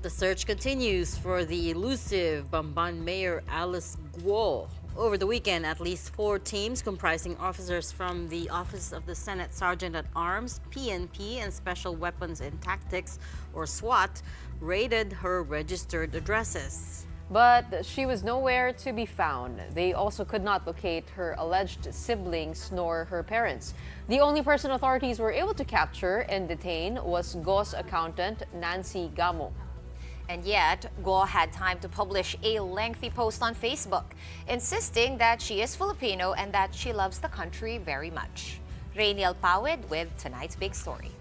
The search continues for the elusive Bamban Mayor Alice Guo. Over the weekend, at least 4 teams comprising officers from the Office of the Senate Sergeant at Arms, PNP, and Special Weapons and Tactics, or SWAT, raided her registered addresses. But she was nowhere to be found. They also could not locate her alleged siblings nor her parents. The only person authorities were able to capture and detain was Go's accountant, Nancy Gamo. And yet, Go had time to publish a lengthy post on Facebook, insisting that she is Filipino and that she loves the country very much. Rainiel Pawid with tonight's big story.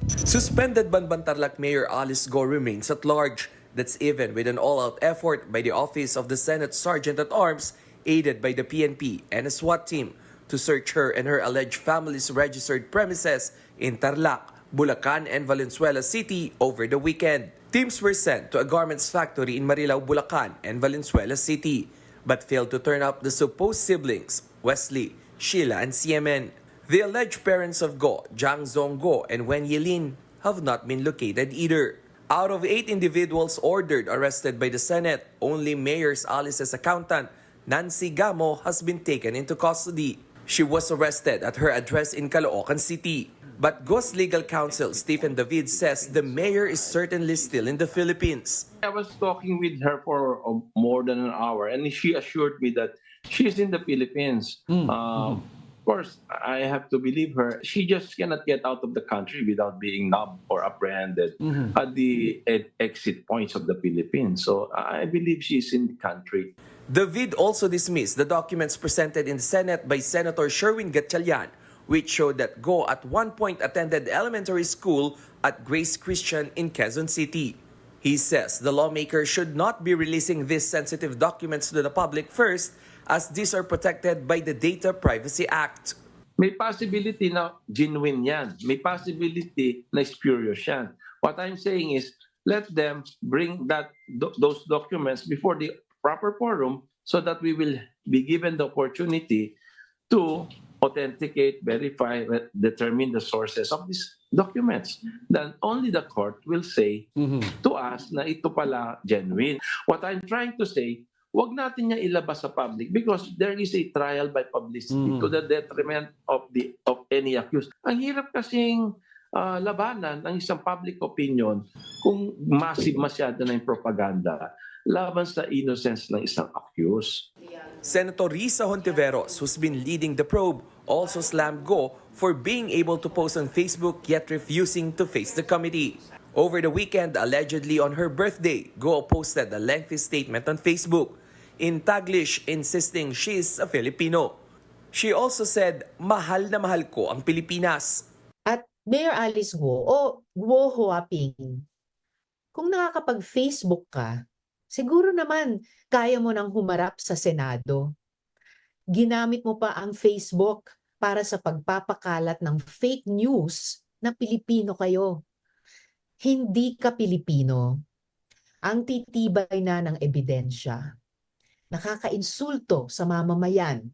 Suspended Banban Tarlac Mayor Alice Go remains at large. That's even with an all-out effort by the Office of the Senate Sergeant at Arms, aided by the PNP and a SWAT team, to search her and her alleged family's registered premises in Tarlac, Bulacan, and Valenzuela City over the weekend. Teams were sent to a garments factory in Marilao, Bulacan, and Valenzuela City, but failed to turn up the supposed siblings, Wesley, Sheila, and CMN. The alleged parents of Go, Jiang Zonggo and Wen Yilin, have not been located either. Out of 8 individuals ordered arrested by the Senate, only Mayor's Alice's accountant, Nancy Gamo, has been taken into custody. She was arrested at her address in Caloocan City. But Go's legal counsel, Stephen David, says the mayor is certainly still in the Philippines. I was talking with her for more than an hour, and she assured me that she's in the Philippines. Of course, I have to believe her. She just cannot get out of the country without being nabbed or apprehended at the exit points of the Philippines. So I believe she's in the country. David also dismissed the documents presented in the Senate by Senator Sherwin Gatchalian, which showed that Go at one point attended elementary school at Grace Christian in Quezon City. He says the lawmaker should not be releasing these sensitive documents to the public first, as these are protected by the Data Privacy Act. May possibility na genuine yan. May possibility na spurious yan. What I'm saying is, let them bring those documents before the proper forum so that we will be given the opportunity to authenticate, verify, determine the sources of these documents. Then only the court will say to us na ito pala genuine. What I'm trying to say, wag natin niya ilabas sa public because there is a trial by publicity to the detriment of any accused. Ang hirap kasing labanan ng isang public opinion kung massive masyado na yung propaganda laban sa innocence ng isang accused. Senator Risa Hontiveros, who's been leading the probe, also slammed Go for being able to post on Facebook yet refusing to face the committee. Over the weekend, allegedly on her birthday, Go posted a lengthy statement on Facebook in Taglish insisting she's a Filipino. She also said, "Mahal na mahal ko ang Pilipinas." At Mayor Alice Guo o Guo Huaping, kung nakakapag-Facebook ka, siguro naman kaya mo nang humarap sa Senado. Ginamit mo pa ang Facebook para sa pagpapakalat ng fake news na Pilipino kayo. Hindi ka Pilipino. Ang titibay na ng ebidensya. Nakakainsulto sa mamamayan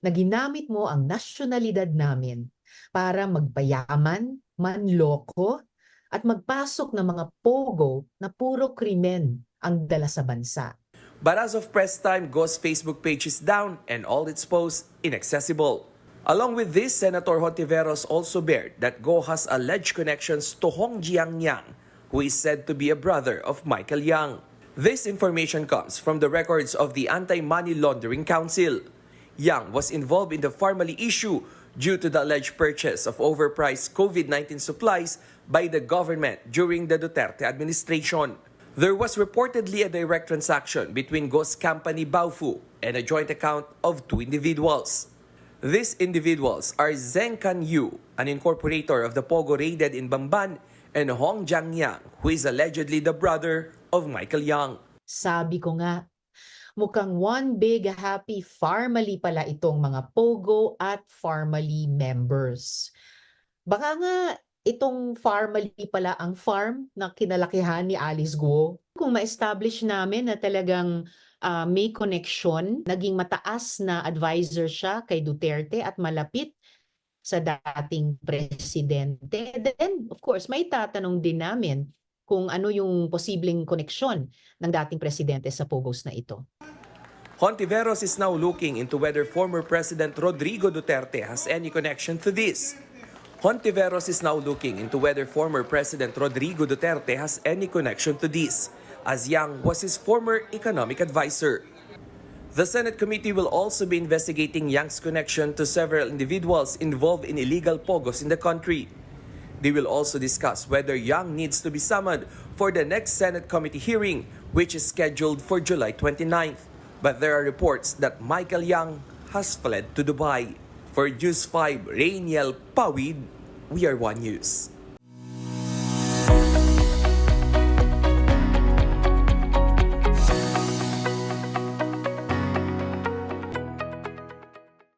na ginamit mo ang nasyonalidad namin para magpayaman, manloko, at magpasok ng mga pogo na puro krimen ang dala sa bansa. But as of press time, Go's Facebook page is down and all its posts inaccessible. Along with this, Senator Hontiveros also bared that Go has alleged connections to Hong Jiang-Yang, who is said to be a brother of Michael Yang. This information comes from the records of the Anti-Money Laundering Council. Yang was involved in the Pharmally issue due to the alleged purchase of overpriced COVID-19 supplies by the government during the Duterte administration. There was reportedly a direct transaction between Go's company Baofu and a joint account of 2 individuals. These individuals are Zeng Kan Yu, an incorporator of the Pogo raided in Bamban, and Hong Jiang-Yang, who is allegedly the brother of Michael Yang. Sabi ko nga, mukhang one big happy Pharmally pala itong mga Pogo at Pharmally members. Baka nga itong Pharmally pala ang farm na kinalakihan ni Alice Guo. Kung ma-establish namin na talagang may connection, naging mataas na advisor siya kay Duterte at malapit sa dating presidente, then of course may tatanong din namin kung ano yung posibleng koneksyon ng dating presidente sa pogos na ito. Hontiveros is now looking into whether former President Rodrigo Duterte has any connection to this. Hontiveros is now looking into whether former President Rodrigo Duterte has any connection to this, as Yang was his former economic advisor. The Senate committee will also be investigating Yang's connection to several individuals involved in illegal pogos in the country. They will also discuss whether Yang needs to be summoned for the next Senate committee hearing, which is scheduled for July 29th. But there are reports that Michael Yang has fled to Dubai. For News 5, Rainiel Pawid, We Are One News.